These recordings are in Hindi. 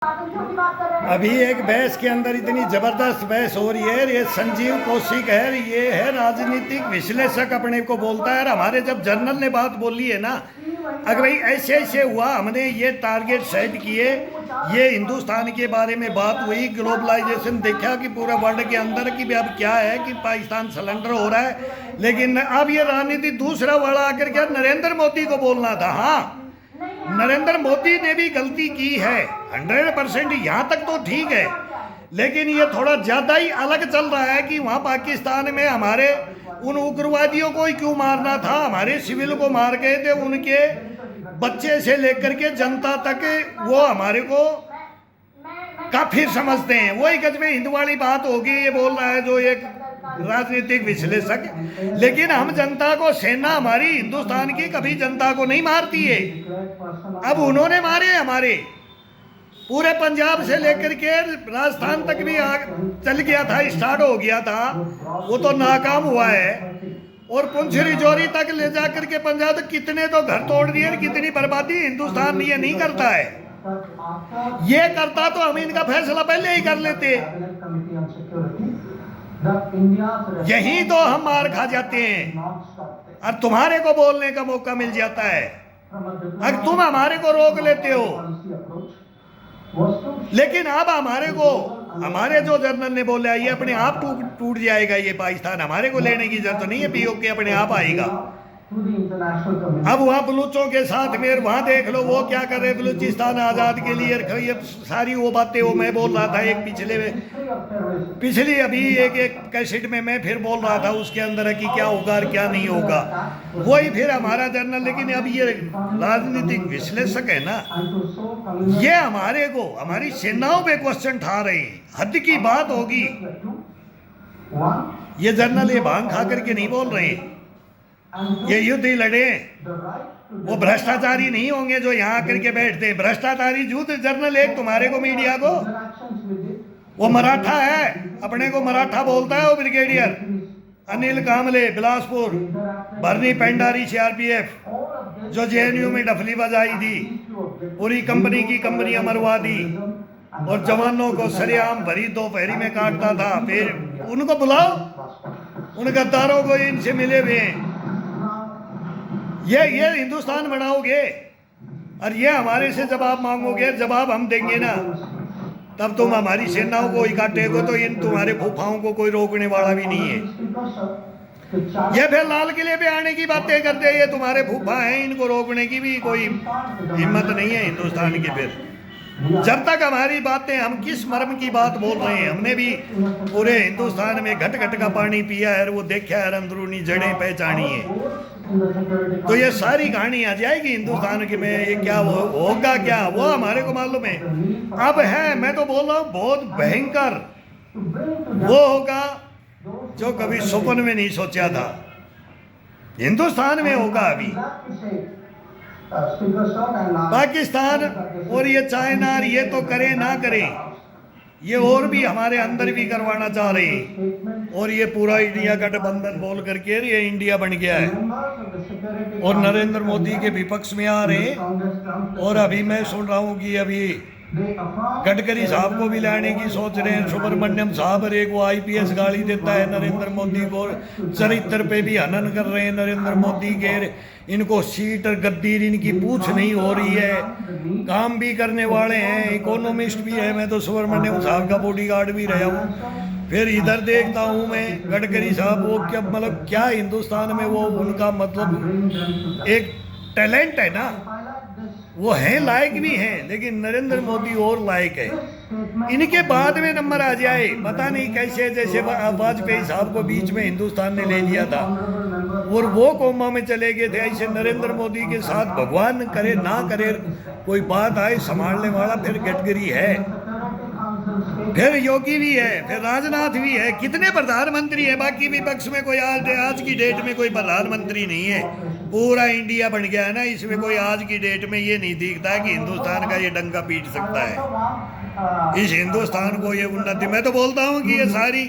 अभी एक बहस के अंदर इतनी जबरदस्त बहस हो रही है। ये संजीव कौशिक है, ये है राजनीतिक विश्लेषक अपने को बोलता है। और हमारे जब जनरल ने बात बोली है ना, अगर भाई ऐसे ऐसे हुआ, हमने ये टारगेट सेट किए, ये हिंदुस्तान के बारे में बात हुई, ग्लोबलाइजेशन देखा कि पूरे वर्ल्ड के अंदर की भी अब क्या है कि पाकिस्तान सलेंडर हो रहा है। लेकिन अब ये राजनीति दूसरा वाला आकर के नरेंद्र मोदी को बोलना था। हाँ, नरेंद्र मोदी ने भी गलती की है 100%, यहाँ तक तो ठीक है, लेकिन ये थोड़ा ज़्यादा ही अलग चल रहा है कि वहाँ पाकिस्तान में हमारे उन उग्रवादियों को ही क्यों मारना था। हमारे सिविल को मार गए थे, उनके बच्चे से लेकर के जनता तक वो हमारे को काफिर समझते हैं। वही गज में हिंदू वाली बात होगी, ये बोल रहा है जो एक राजनीतिक विश्लेषक। लेकिन हम जनता को, सेना हमारी हिंदुस्तान की कभी जनता को नहीं मारती है। अब उन्होंने मारे, हमारे पूरे पंजाब से लेकर के राजस्थान तक भी चल गया था, स्टार्ट हो गया था, वो तो नाकाम हुआ है। और पुंछ रिजौरी तक ले जाकर के पंजाब तक कितने तो घर तोड़ दिए, कितनी बर्बादी। हिंदुस्तान ये नहीं करता है, ये करता तो हम इनका फैसला पहले ही कर लेते। यही तो हम मार खा जाते हैं और तुम्हारे को बोलने का मौका मिल जाता है। अगर तुम हमारे को रोक लेते हो, लेकिन अब हमारे को, हमारे जो जनरल ने बोला ये अपने आप टूट जाएगा। ये पाकिस्तान हमारे को लेने की जरूरत नहीं है, पीओके अपने आप आएगा। अब वहाँ बलूचों के साथ में वहाँ देख लो वो क्या कर रहे, बलूचिस्तान आज़ाद के लिए ये सारी वो बातें वो मैं बोल रहा था एक पिछली अभी एक कैसेट में मैं फिर बोल रहा था, उसके अंदर है कि क्या होगा और क्या नहीं होगा, वही फिर हमारा जनरल। लेकिन अब ये राजनीतिक विश्लेषक है ना, ये हमारे को, हमारी सेनाओं पे क्वेश्चन उठा रहे हैं। हद की बात होगी। ये जनरल ये भांग खा करके नहीं बोल रहे हैं, ये युद्ध ही लड़े। वो भ्रष्टाचारी नहीं होंगे जो यहाँ करके बैठते हैं। भ्रष्टाचारी युद्ध जनरल एक तुम्हारे को, मीडिया को, वो मराठा है, अपने को मराठा बोलता है। वो ब्रिगेडियर अनिल कामले बिलासपुर, बरनी पेंडारी CRPF जो JNU में डफली बजाई थी, पूरी कंपनी की कंपनियां मरवा दी और जवानों को सरेआम भरी दोपहरी में काटता था। फिर उनको बुलाओ, उन गद्दारों को इनसे मिले हुए हैं। ये हिंदुस्तान बनाओगे और ये हमारे से जवाब मांगोगे, जवाब हम देंगे ना, तब तुम हमारी सेनाओं को ही काटेगो तो इन तुम्हारे फूफाओं को कोई रोकने वाला भी नहीं है। ये फिर लाल किले पे आने की बातें करते हैं, ये तुम्हारे फूफा हैं, इनको रोकने की भी कोई हिम्मत नहीं है हिंदुस्तान की। फिर जब तक हमारी बातें, हम किस मर्म की बात बोल रहे हैं, हमने भी पूरे हिंदुस्तान में घट घट का पानी पिया है, वो देखा है, अंदरूनी जड़ें पहचानी है। तो ये सारी कहानी आ जाएगी हिंदुस्तान की में, ये क्या होगा क्या वो हमारे को मालूम है। अब है, मैं तो बोल रहा हूँ बहुत भयंकर वो होगा जो कभी स्वप्न में नहीं सोचा था हिंदुस्तान में होगा। अभी पाकिस्तान और ये चाइना ये तो करे ना करे, ये और भी हमारे अंदर भी करवाना चाह रहे हैं। और ये पूरा इंडिया गठबंधन बोल करके ये इंडिया बन गया है और नरेंद्र मोदी के विपक्ष में आ रहे हैं। और अभी मैं सुन रहा हूँ कि अभी गडकरी साहब को भी लाने की सोच रहे हैं। सुब्रमण्यम साहब और एक वो IPS गाली देता है नरेंद्र मोदी को, चरित्र पे भी हनन कर रहे हैं नरेंद्र मोदी के। इनको सीट और गद्दीर इनकी पूछ नहीं हो रही है, काम भी करने वाले हैं, इकोनॉमिस्ट भी है। मैं तो सुब्रमण्यम साहब का बॉडीगार्ड भी रहा हूँ। फिर इधर देखता हूँ मैं गडकरी साहब, वो क्या मतलब क्या हिंदुस्तान में वो उनका मतलब एक टैलेंट है ना, वो है, लायक भी हैं। लेकिन नरेंद्र मोदी और लायक है। इनके बाद में नंबर आ जाए, पता नहीं कैसे, जैसे वाजपेयी साहब को बीच में हिंदुस्तान ने ले लिया था और वो कोमा में चले गए थे, ऐसे नरेंद्र मोदी के साथ भगवान करे ना करे कोई बात आए संभालने वाला फिर गडकरी है, फिर योगी भी है, फिर राजनाथ भी है। कितने प्रधानमंत्री है, बाकी विपक्ष में कोई आज की डेट में कोई प्रधानमंत्री नहीं है। पूरा इंडिया बन गया है ना, इसमें कोई आज की डेट में ये नहीं दिखता है कि हिंदुस्तान का ये डंका पीट सकता है। इस हिंदुस्तान को ये उन्नति, मैं तो बोलता हूँ कि ये सारी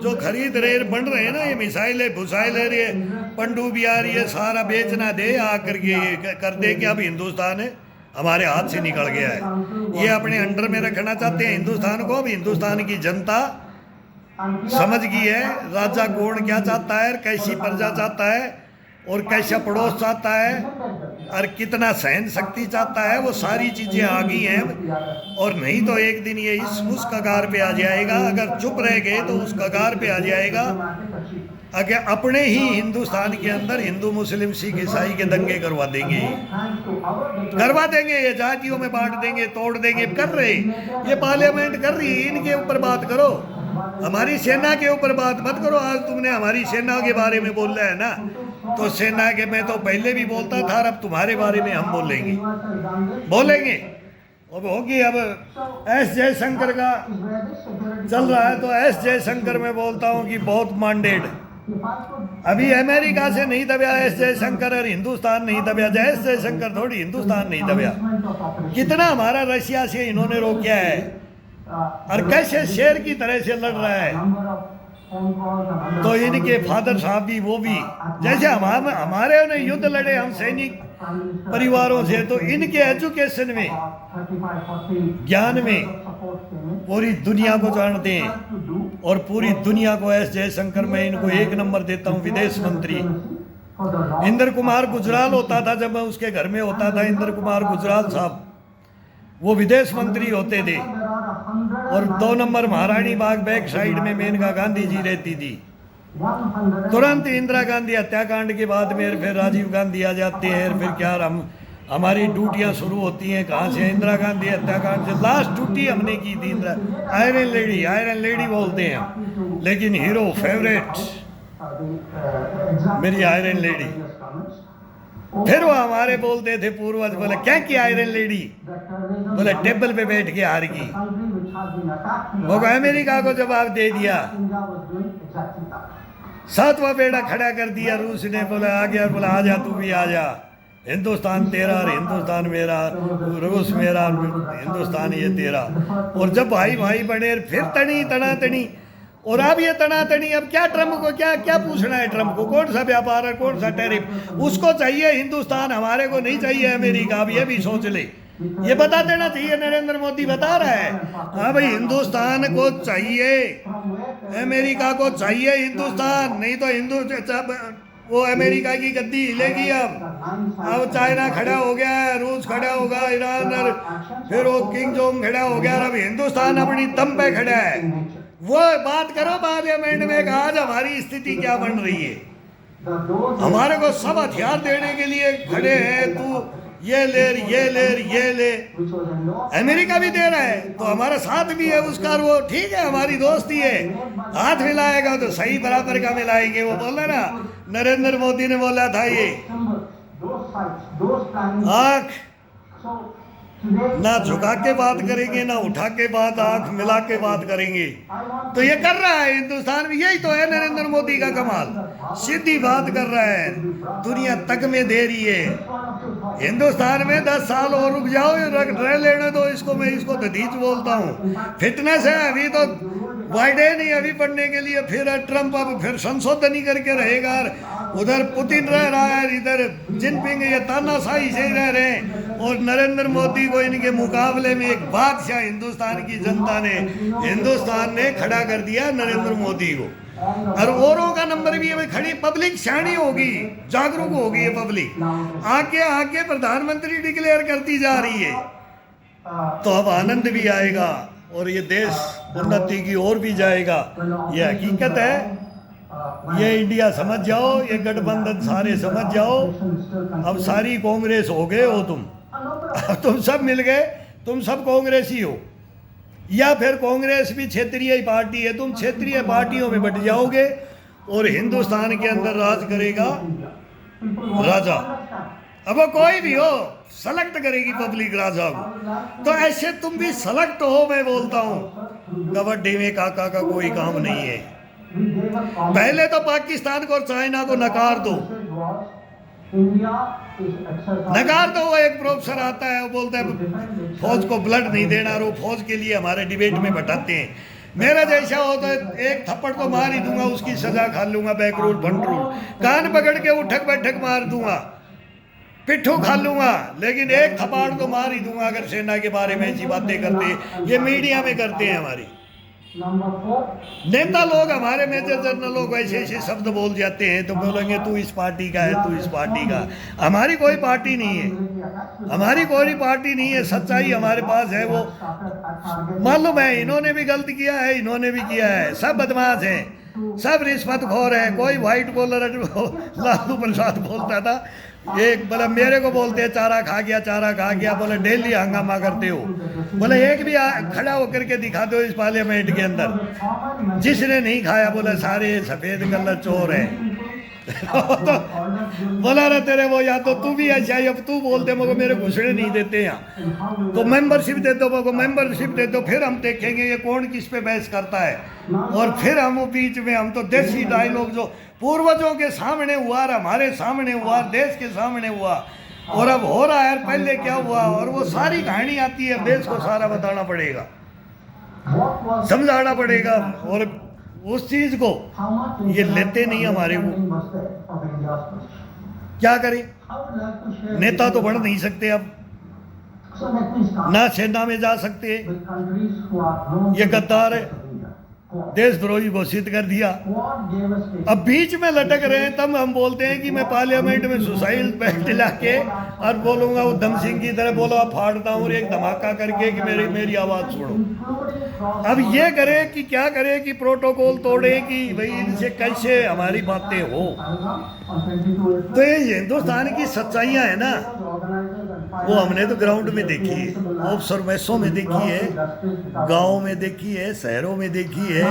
जो खरीद रहे बन रहे हैं ना, ये मिसाइलें भुसाइलें, ये पनडुब्बी आ रही है, सारा बेचना दे आकर के ये कर दे कि अब हिंदुस्तान है हमारे हाथ से निकल गया है। ये अपने अंडर में रखना चाहते हैं हिंदुस्तान को। अब हिंदुस्तान की जनता समझ गई है राजा कौन क्या चाहता है, कैसी प्रजा चाहता है और कैसा पड़ोस चाहता है और कितना सहन शक्ति चाहता है, वो सारी चीज़ें आ गई हैं। और नहीं तो एक दिन ये उस कगार पे आ जाएगा, अगर चुप रह गए तो उस कगार पे आ जाएगा। अगर अपने ही हिंदुस्तान के अंदर हिंदू मुस्लिम सिख ईसाई के दंगे करवा देंगे, ये जातियों में बांट देंगे, तोड़ देंगे। कर रहे ये पार्लियामेंट कर रही है, इनके ऊपर बात करो, हमारी सेना के ऊपर बात मत करो। आज तुमने हमारी सेना के बारे में बोल रहा है ना, तो सेना के मैं तो पहले भी बोलता था, अब तुम्हारे बारे में हम बोलेंगे। अब होगी अब एस जयशंकर का चल रहा है, तो एस जयशंकर मैं बोलता हूँ कि बहुत मांडेड। अभी अमेरिका से नहीं दबया एस जयशंकर और हिंदुस्तान नहीं दबया, एस जयशंकर थोड़ी हिंदुस्तान नहीं दबया। कितना हमारा रशिया से इन्होंने रोका है और कैसे शेर की तरह से लड़ रहा है। तो इनके फादर साहब भी वो भी जैसे हमारे ने युद्ध लड़े हम सैनिक परिवारों से, तो इनके एजुकेशन में ज्ञान में पूरी दुनिया को जानते हैं और पूरी दुनिया को एस जयशंकर में इनको 1 नंबर देता हूँ। विदेश मंत्री इंद्र कुमार गुजराल होता था, जब मैं उसके घर में होता था, इंद्र कुमार गुजराल साहब वो विदेश मंत्री होते थे। और 2 नंबर महारानी बाग बैक साइड में मेनका गांधी जी रहती थी। तुरंत इंदिरा गांधी हत्याकांड के बाद में फिर राजीव गांधी आ जाते हैं, फिर क्या हमारी ड्यूटियां शुरू होती हैं कहाँ से, इंदिरा गांधी हत्याकांड से। लास्ट ड्यूटी हमने की थी इंदिरा, आयरन लेडी बोलते हैं, लेकिन हीरो फेवरेट मेरी आयरन लेडी। फिर वो हमारे बोलते थे पूर्वज, बोले क्या की आयरन लेडी, बोले टेबल पे बैठ के हार गई। वो अमेरिका को जवाब दे दिया, 7वां बेड़ा खड़ा कर दिया रूस ने, बोला आ गया, बोला आ जा तू भी आ जा, हिंदुस्तान तेरा और हिंदुस्तान मेरा, रूस मेरा, हिंदुस्तान ये तेरा। और जब भाई भाई बने फिर तनी तनातनी। और अब ये तनातनी, अब क्या ट्रम्प को क्या पूछना है, ट्रम्प को कौन सा व्यापार है, कौन सा टैरिफ, उसको चाहिए हिंदुस्तान, हमारे को नहीं चाहिए अमेरिका। अब ये भी सोच ले, ये बता देना चाहिए, नरेंद्र मोदी बता रहा है हाँ भाई हिंदुस्तान को चाहिए, अमेरिका को चाहिए हिंदुस्तान, नहीं तो वो अमेरिका की गद्दी हिलेगी। अब चाइना खड़ा हो गया है, रूस खड़ा होगा, ईरान, और फिर वो किंग जोंग खड़ा हो गया, अब हिंदुस्तान अपनी दम पे खड़ा है। वो बात करो पार्लियामेंट में कि आज हमारी स्थिति क्या बन रही है। हमारे को सब हथियार देने के लिए खड़े हैं, तू ये ले। अमेरिका भी दे रहा है तो हमारा साथ भी है उसका, वो ठीक है हमारी दोस्ती है, हाथ मिलाएगा तो सही बराबर का मिलाएंगे। वो बोला ना, नरेंद्र मोदी ने बोला था ये आंख ना झुका के बात करेंगे, ना उठा के बात, आंख मिला के बात करेंगे। तो ये कर रहा है हिंदुस्तान में, यही तो है नरेंद्र मोदी का कमाल, सीधी बात कर रहा है, दुनिया तक में दे रही है। हिंदुस्तान में 10 साल और रुक जाओ, रह लेने दो इसको, मैं इसको दधीच बोलता हूँ। फिटनेस है अभी तो बाइडेन ही अभी पढ़ने के लिए, फिर ट्रम्प अब फिर संशोधन करके रहेगा, उधर पुतिन रह रहा है, इधर जिनपिंग, ये तानाशाही से रह रहे हैं। और नरेंद्र मोदी को इनके मुकाबले में एक बादशाह हिंदुस्तान की जनता ने, हिंदुस्तान ने खड़ा कर दिया नरेंद्र मोदी को। और औरों का नंबर भी है, खड़ी पब्लिक शानी होगी, जागरूक होगी ये पब्लिक, आके प्रधानमंत्री डिक्लेयर करती जा रही है। तो अब आनंद भी आएगा और ये देश उन्नति की ओर भी जाएगा, ये हकीकत है। ये इंडिया समझ जाओ, ये गठबंधन सारे समझ जाओ। अब सारी कांग्रेस हो गए हो तुम सब मिल गए, तुम सब कांग्रेसी हो, या फिर कांग्रेस भी क्षेत्रीय पार्टी है, तुम क्षेत्रीय पार्टियों में बट जाओगे और हिंदुस्तान के अंदर राज करेगा राजा। अब वो कोई भी हो, सेलेक्ट करेगी पब्लिक राजा को। तो ऐसे तुम भी सेलेक्ट हो, मैं बोलता हूँ कबड्डी में काका का कोई काम नहीं है। पहले तो पाकिस्तान को और चाइना को नकार दो। वो एक प्रोफेसर आता है, वो बोलता है फौज को ब्लड नहीं देना, और वो फौज के लिए हमारे डिबेट में बैठाते हैं। मेरा जैसा हो तो एक थप्पड़ तो मार ही दूंगा, उसकी सजा खा लूंगा, बैक रूल फ्रंट रूल, कान पकड़ के उठक बैठक मार दूंगा। पिट्ठू खा लूंगा, लेकिन एक थप्पड़ तो मार ही दूंगा अगर सेना के बारे में ऐसी बातें करते। ये मीडिया में करते हैं हमारी नेता लोग, हमारे मेजर जनरल लोग ऐसे ऐसे शब्द बोल जाते हैं तो बोलेंगे तू इस पार्टी का है, तू इस पार्टी का। हमारी कोई पार्टी नहीं है, हमारी कोई पार्टी नहीं है। सच्चाई हमारे पास है, वो मालूम है। इन्होंने भी गलत किया है, इन्होंने भी किया है। सब बदमाश हैं, सब रिश्वतखोर है। कोई व्हाइट कॉलर लालू प्रसाद बोलता था, एक बोला मेरे को बोलते हैं चारा खा गया, चारा खा गया। बोले डेली हंगामा करते हो। बोले एक भी खड़ा होकर के दिखा दो इस पार्लियामेंट के अंदर जिसने नहीं खाया। बोले सारे सफेद कलर चोर हैं। तो बोला रहा तेरे वो, या तो तू भी ऐसा ही, अब तू बोलते मुझे मेरे घुसने नहीं देते यहाँ, तो मेंबरशिप दे दो, मुझे मेंबरशिप दे दो, फिर हम देखेंगे ये कौन किस पे बहस करता है। और फिर हम बीच में, हम तो देसी डायलॉग जो पूर्वजों के सामने हुआ, हमारे सामने हुआ, देश के सामने हुआ, और अब हो रहा है, पहले क्या हुआ, और वो सारी कहानी आती है। देश को सारा बताना पड़ेगा, समझाना पड़ेगा, और उस चीज को ये लेते नहीं हमारे को। क्या करें, नेता तो बन नहीं सकते अब, ना सेना में जा सकते। ये गद्दार है, देशद्रोही घोषित कर दिया। अब बीच में लटक रहे हैं, तब हम बोलते हैं कि मैं पार्लियामेंट में सुसाइड बेल्ट लाके और बोलूंगा वो दम सिंह की तरह बोलो फाड़ता हूँ, और एक धमाका करके कि मेरी आवाज़ सुनो। अब ये करे कि क्या करे कि प्रोटोकॉल तोड़े कि भाई इनसे कैसे हमारी बातें हो। तो ये हिंदुस्तान की सच्चाइयाँ है ना, वो हमने तो ग्राउंड में देखी है, ऑब्जर्वेशनों में देखी है, गाँव में देखी है, शहरों में देखी है,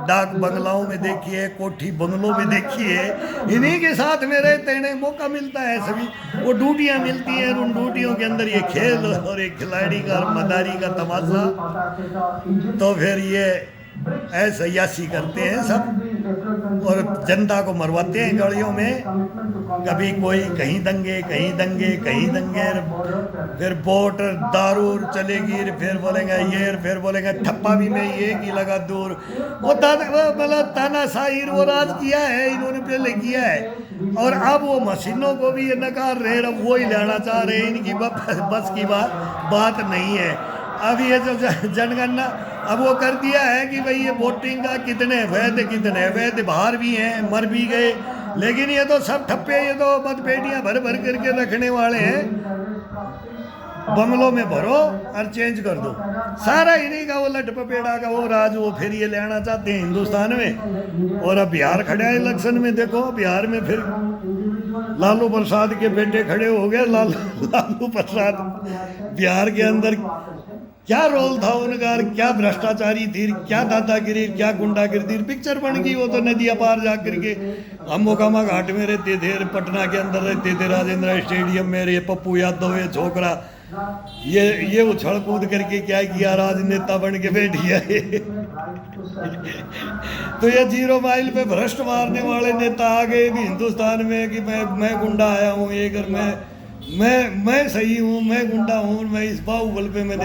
डाक बंगलाओं में देखी है, कोठी बंगलों में देखी है। इन्हीं के साथ में रहते हैं, मौका मिलता है सभी, वो ड्यूटियाँ मिलती हैं, उन ड्यूटियों के अंदर ये खेल और एक खिलाड़ी का मदारी का तमाशा, तो फिर ये ऐसा यासी करते हैं सब, और जनता को मरवाते हैं गाड़ियों में। कभी कोई कहीं दंगे, कहीं दंगे, कहीं दंगे, फिर बोट दारू चलेगी, फिर बोलेंगे ये, फिर बोलेंगे ठप्पा भी मैं ये की लगा दूर। वो मतलब तानाशाही वो राज किया है, इन्होंने पहले किया है, और अब वो मशीनों को भी ये नकार रहे, अब वो ही लेना चाह रहे हैं। इनकी बस की बात नहीं है। अब ये जो जनगणना अब वो कर दिया है कि भाई ये वोटिंग का कितने वैध बाहर भी हैं, मर भी गए, लेकिन ये तो सब ठप्पे, ये तो मतपेटियां भर भर करके रखने वाले हैं। बंगलों में भरो और चेंज कर दो, सारा इन्हीं का वो लटपपेड़ा का वो राज, वो फिर ये लेना चाहते हैं हिंदुस्तान में। और अब बिहार खड़ा है इलेक्शन में, देखो बिहार में फिर लालू प्रसाद के बेटे खड़े हो गए। लालू प्रसाद बिहार के अंदर क्या रोल था उनका, क्या भ्रष्टाचारी थी, क्या दादागिरी, क्या गुंडागिरी, पिक्चर बन गई वो तो नदिया पार जा करके। हम मोकामा घाट में रहते थे, पटना के अंदर रहते थे, राजेंद्र स्टेडियम में, ये पप्पू यादव ये छोकरा ये उछल कूद करके क्या किया, राजनेता बन के बैठ गया तो ये 0 माइल पे भ्रष्ट मारने वाले नेता आ गए भी हिंदुस्तान में कि मैं गुंडा आया हूँ, ये कर मैं सही हूँ, मैं गुंडा हूँ, मैं इस बाहुबल पे मैं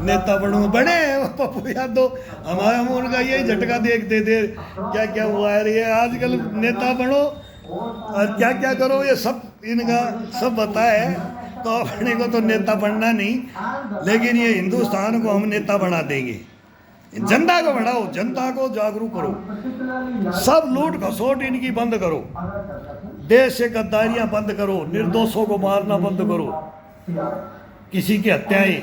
नेता बनूंगा। बने पप्पू यादव, हमारा उनका यही झटका देखते थे, क्या क्या हुआ है ये आजकल नेता बनो और क्या क्या करो, ये सब इनका सब पता है। तो अपने को तो नेता बनना नहीं, लेकिन ये हिंदुस्तान को हम नेता बना देंगे। जनता को बढ़ाओ, जनता को जागरूक करो, सब लूट खसोट इनकी बंद करो, देश से गद्दारियां बंद करो, निर्दोषों को मारना बंद करो, किसी की हत्याएं।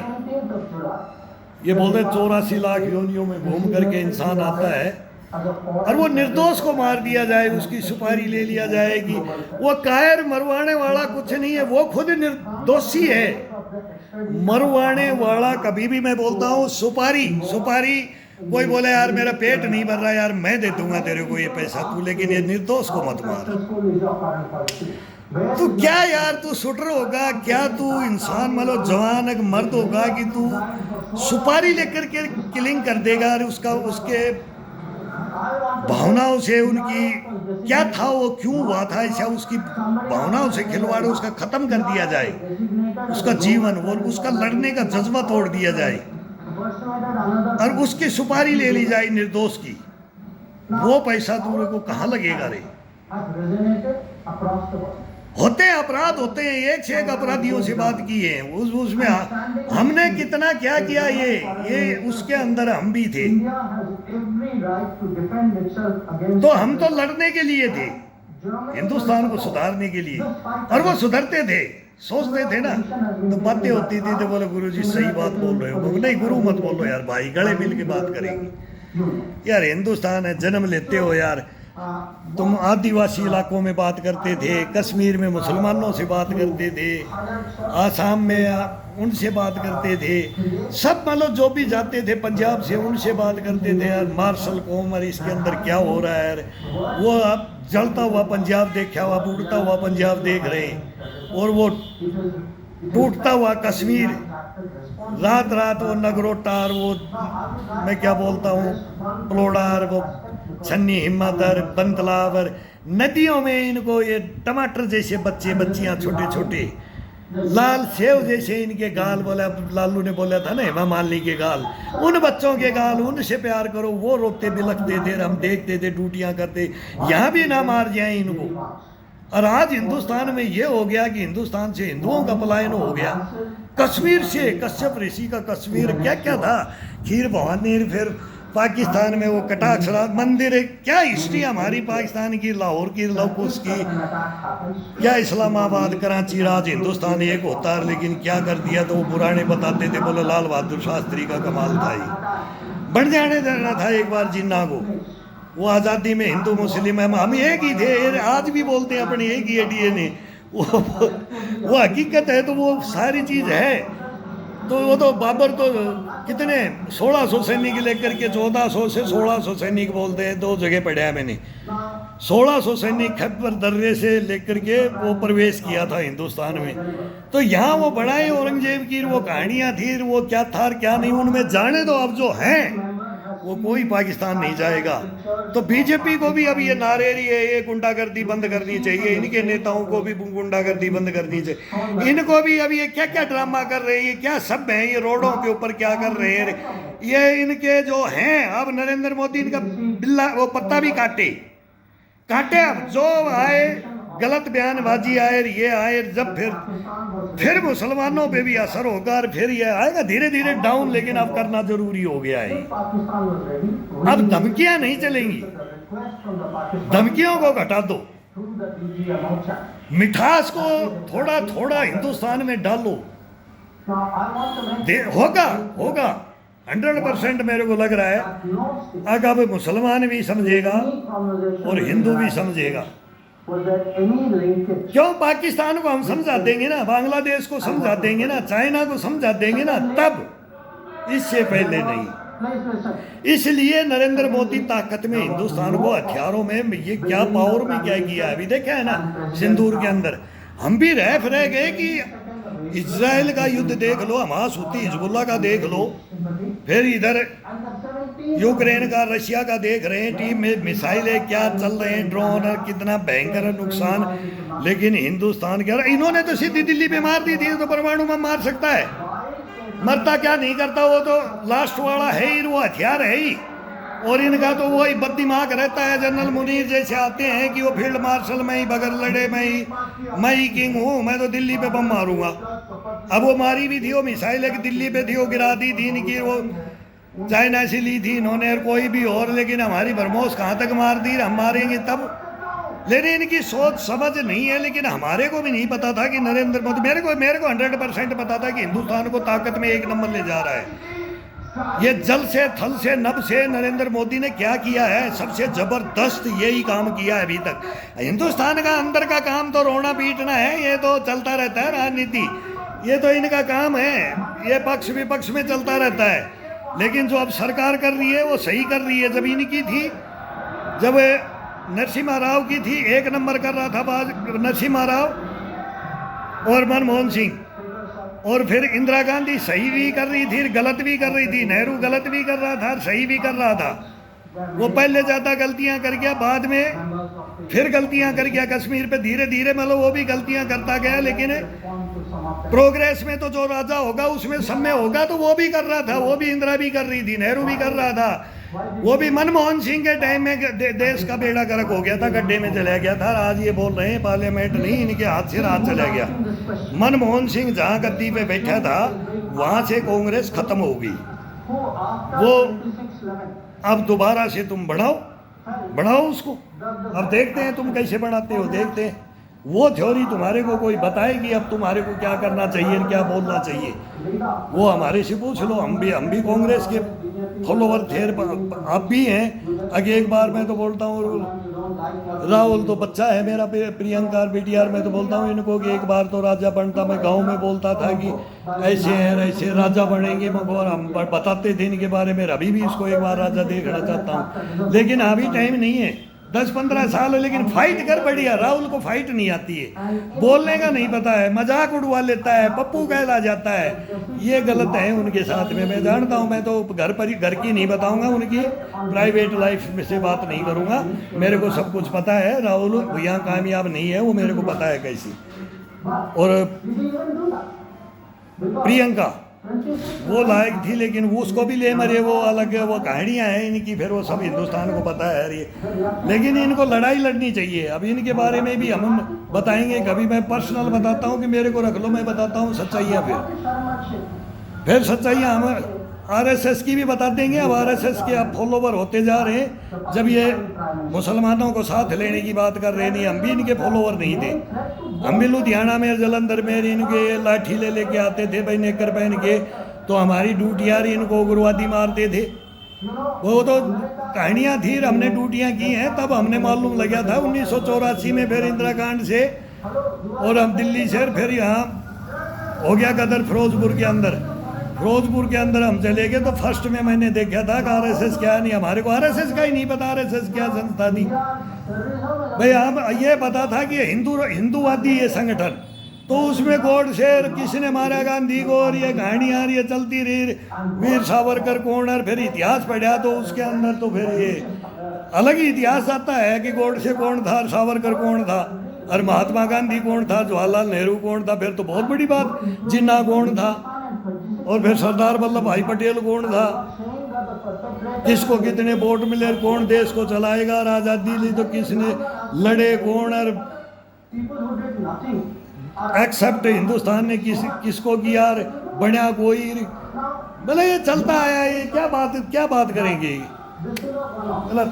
ये बोलते 84 लाख योनियों में घूम करके इंसान आता है और वो निर्दोष को मार दिया जाए, उसकी सुपारी ले लिया जाएगी। वो कायर मरवाने वाला कुछ नहीं है, वो खुद निर्दोषी है। मरवाने वाला कभी भी, मैं बोलता हूँ, सुपारी कोई बोले यार मेरा पेट नहीं भर रहा यार, मैं दे दूंगा तेरे को ये पैसा तू, लेकिन ये निर्दोष को मत मार। तू क्या यार, तू शूटर होगा क्या, तू इंसान मतलब जवान एक मर्द होगा कि तू सुपारी लेकर के किलिंग कर देगा? और उसके भावनाओं से, उनकी क्या था, वो क्यों हुआ था ऐसा, उसकी भावनाओं से खिलवाड़, उसका खत्म कर दिया जाए, उसका जीवन और उसका लड़ने का जज्बा तोड़ दिया जाए, और उसकी सुपारी ले ली जाए निर्दोष की। वो पैसा तुमको कहाँ लगेगा रे? होते हैं, अपराध होते हैं, एक से एक अपराधियों से बात की है उसमें हमने कितना क्या किया, ये उसके अंदर हम भी थे। तो हम तो लड़ने के लिए थे, हिंदुस्तान को सुधारने के लिए, और वो सुधरते थे, सोचते थे ना। तो बातें होती थी तो बोले गुरु जी सही बात बोल रहे हो। नहीं गुरु मत बोलो यार भाई, गले मिल के बात करेंगे यार। हिंदुस्तान है, जन्म लेते हो यार। तुम आदिवासी इलाकों में बात करते थे, कश्मीर में मुसलमानों से बात करते थे, आसाम में उनसे बात करते थे, सब मतलब जो भी जाते थे पंजाब से उनसे बात करते थे यार। मार्शल कौम और इसके अंदर क्या हो रहा है यार। वो आप जलता हुआ पंजाब देखा हुआ, उड़ता हुआ पंजाब देख रहे हैं, और वो टूटता हुआ कश्मीर, रात रात वो नगरोटार, वो मैं क्या बोलता हूँ पलोडार, वो छन्नी हिम्मतर, बंतलावर, नदियों में इनको ये टमाटर जैसे बच्चे बच्चियाँ छोटे छोटे, लाल सेव जैसे इनके गाल, बोला लालू ने बोला था ना हेमा मालिनी के गाल, उन बच्चों के गाल, उनसे प्यार करो। वो रोते बिलखते थे, हम देखते थे, ड्यूटियाँ करते, यहाँ भी ना मार जाए इनको। और आज हिंदुस्तान में ये हो गया कि हिंदुस्तान से हिंदुओं का पलायन हो गया। कश्मीर से, कश्यप ऋषि का कश्मीर, क्या क्या था, खीर भवानी, फिर पाकिस्तान में वो कटाक्ष मंदिर है, क्या हिस्ट्री हमारी पाकिस्तान की, लाहौर की, लवकुश की, क्या इस्लामाबाद, कराची, राज हिंदुस्तान एक होता है। लेकिन क्या कर दिया, तो वो पुराने बताते थे, बोले लाल बहादुर शास्त्री का कमाल था ही, बन जाने देना था एक बार जिन्ना को। वो आज़ादी में हिंदू मुस्लिम हम एक ही थे, आज भी बोलते हैं अपने एक ही डीएनए, वो हकीकत है। तो वो सारी चीज़ है। तो वो तो बाबर तो कितने 1600 सैनिक लेकर के 1400 से 1600 सैनिक बोलते हैं, दो जगह पढ़ा है मैंने। 1600 सैनिक खैबर दर्रे से लेकर के वो प्रवेश किया था हिंदुस्तान में। तो यहाँ वो बढ़ाए औरंगजेब की वो कहानियाँ थी, वो क्या था क्या नहीं, उनमें जाने दो। अब जो हैं वो कोई पाकिस्तान नहीं जाएगा। तो बीजेपी को भी अब ये नारे रही है, ये गुंडागर्दी बंद करनी चाहिए, इनके नेताओं को भी गुंडागर्दी बंद करनी चाहिए। इनको भी अब ये क्या क्या ड्रामा कर रहे हैं, ये क्या सब है, ये रोडों के ऊपर क्या कर रहे हैं, ये इनके जो हैं। अब नरेंद्र मोदी इनका बिल्ला वो पत्ता भी काटे। अब जो आए गलत बयानबाजी आए, ये आए, जब फिर मुसलमानों पे भी असर होगा, और फिर ये आएगा धीरे धीरे डाउन। लेकिन अब करना जरूरी हो गया है। अब धमकियां नहीं चलेंगी, धमकियों को घटा दो, मिठास को थोड़ा थोड़ा हिंदुस्तान में डालो। होगा 100% मेरे को लग रहा है। अब मुसलमान भी समझेगा और हिंदू भी समझेगा। क्यों पाकिस्तान को हम समझा देंगे ना, बांग्लादेश को समझा देंगे ना, चाइना को समझा देंगे ना, तब, इससे पहले नहीं। इसलिए नरेंद्र मोदी ताकत में हिंदुस्तान को, हथियारों में, ये क्या पावर में क्या किया है अभी देखा है ना सिंदूर के अंदर। हम भी रह गए कि इजराइल का युद्ध देख लो, हमास हुती हिजबुल्ला का देख लो, फिर इधर यूक्रेन का, रशिया का देख रहे हैं, टीम में मिसाइलें क्या चल रहे हैं, ड्रोन, और कितना भयंकर नुकसान। लेकिन हिंदुस्तान के, इन्होंने तो सीधी दिल्ली पे मार दी थी, तो परमाणु में मार सकता है, मरता क्या नहीं करता, वो तो लास्ट वाला है ही, वो हथियार है ही। और इनका तो वही बददिमाग रहता है, जनरल मुनीर जैसे आते हैं कि वो फील्ड मार्शल, मैं ही बगैर लड़े, मैं ही किंग हूँ, मैं तो दिल्ली पे बम मारूंगा। अब वो मारी भी थी, वो मिसाइल एक दिल्ली पे थी, वो गिरा दी थी, इनकी वो चाइना से ली थी इन्होंने, कोई भी और। लेकिन हमारी बरमोस कहाँ तक मार दी, हम मारेंगे तब। लेकिन इनकी सोच समझ नहीं है। लेकिन हमारे को भी नहीं पता था कि नरेंद्र मोदी, मेरे को 100% पता था कि हिंदुस्तान को ताकत में एक नंबर ले जा रहा है। ये जल से, थल से, नभ से नरेंद्र मोदी ने क्या किया है, सबसे जबरदस्त यही काम किया है अभी तक। हिंदुस्तान का अंदर का काम तो रोना पीटना है, ये तो चलता रहता है राजनीति, ये तो इनका काम है, ये पक्ष विपक्ष में चलता रहता है। लेकिन जो अब सरकार कर रही है वो सही कर रही है। जब इनकी थी, जब नरसिम्हा राव की थी, एक नंबर कर रहा था नरसिम्हा राव और मनमोहन सिंह, और फिर इंदिरा गांधी सही भी कर रही थी, गलत भी कर रही थी, नेहरू गलत भी कर रहा था, सही भी कर रहा था। वो पहले ज़्यादा गलतियां कर गया, बाद में फिर गलतियां कर गया। कश्मीर पे धीरे धीरे मतलब वो भी गलतियां करता गया, लेकिन प्रोग्रेस में तो जो राजा होगा उसमें सब में होगा। तो वो भी कर रहा था, वो भी इंदिरा भी कर रही थी, नेहरू भी कर रहा था, वो भी मनमोहन सिंह के टाइम में देश का बेड़ा गर्क हो गया था, गड्ढे में चला गया था। आज ये बोल रहे हैं पार्लियामेंट नहीं, इनके हाथ से राज चला गया। मनमोहन सिंह जहाँ गद्दी पे बैठा था वहाँ से कांग्रेस खत्म हो गई। वो अब दोबारा से तुम बढ़ाओ उसको। अब देखते हैं तुम कैसे बढ़ाते हो, देखते हैं। वो थ्योरी तुम्हारे को कोई बताएगी अब तुम्हारे को क्या करना चाहिए, क्या बोलना चाहिए, वो हमारे से पूछ लो। हम भी कांग्रेस के फॉलोवर थे, आप भी हैं। आगे एक बार मैं तो बोलता हूँ, राहुल तो बच्चा है मेरा, प्रियंका और बीटीआर, मैं तो बोलता हूँ इनको कि एक बार तो राजा बनता। मैं गांव में बोलता था कि ऐसे हैं ऐसे राजा बनेंगे, मगर हम बताते थे इनके बारे में। अभी भी इसको एक बार राजा देखना चाहता हूँ, लेकिन अभी टाइम नहीं है। 10-15 साल है, लेकिन फाइट कर बढ़िया। राहुल को फाइट नहीं आती है, बोलने का नहीं पता है, मजाक उड़वा लेता है, पप्पू कहला जाता है। ये गलत है उनके साथ में, मैं जानता हूँ। मैं तो घर की नहीं बताऊंगा, उनकी प्राइवेट लाइफ में से बात नहीं करूंगा। मेरे को सब कुछ पता है। राहुल यहाँ कामयाब नहीं है, वो मेरे को पता है कैसी। और प्रियंका वो लायक थी, लेकिन वो उसको भी ले मरे, वो अलग वो कहानियाँ हैं इनकी, फिर वो सब हिंदुस्तान को पता है ये। लेकिन इनको लड़ाई लड़नी चाहिए। अब इनके बारे में भी हम बताएंगे कभी। मैं पर्सनल बताता हूँ कि मेरे को रख लो, मैं बताता हूँ सच्चाइयाँ। फिर सच्चाइयाँ हम आरएसएस की भी बता देंगे। अब आरएसएस के अब फॉलोवर होते जा रहे हैं। जब ये मुसलमानों को साथ लेने की बात कर रहे नहीं, हम भी इनके फॉलोवर नहीं थे। हम भी लुधियाना में, जलंधर में इनके लाठी ले लेके आते थे भाई, नेकर पहन के, तो हमारी ड्यूटियाँ इनको उग्रवादी मारते थे। वो तो कहानियाँ थी, हमने ड्यूटियाँ की हैं। तब हमने मालूम लगा था 1984 में, फिर इंदिरा कांड से, और हम दिल्ली से फिर यहाँ हो गया गदर फिरोजपुर के अंदर हम चले गए। तो फर्स्ट में मैंने देखा था कि आरएसएस क्या नहीं, हमारे को आरएसएस का ही नहीं पता आरएसएस क्या संस्था थी भाई। हम ये पता था कि हिंदूवादी ये संगठन, तो उसमें गोडसे किसने मारा गांधी को, और ये कहानियाँ ये चलती रही, वीर सावरकर कौन, और फिर इतिहास पढ़ा तो उसके अंदर तो फिर ये अलग ही इतिहास आता है कि गोडसे कौन था, सावरकर कौन था, और महात्मा गांधी कौन था, जवाहरलाल नेहरू कौन था। फिर तो बहुत बड़ी बात, जिन्ना कौन था, और फिर सरदार वल्लभ भाई पटेल कौन था, किसको कितने वोट मिले, कौन देश को चलाएगा, आजादी ली तो किसने लड़े कौन, और एक्सेप्ट हिंदुस्तान ने किसको किया, बना कोई। भले ये चलता आया, ये क्या बात करेंगे गलत।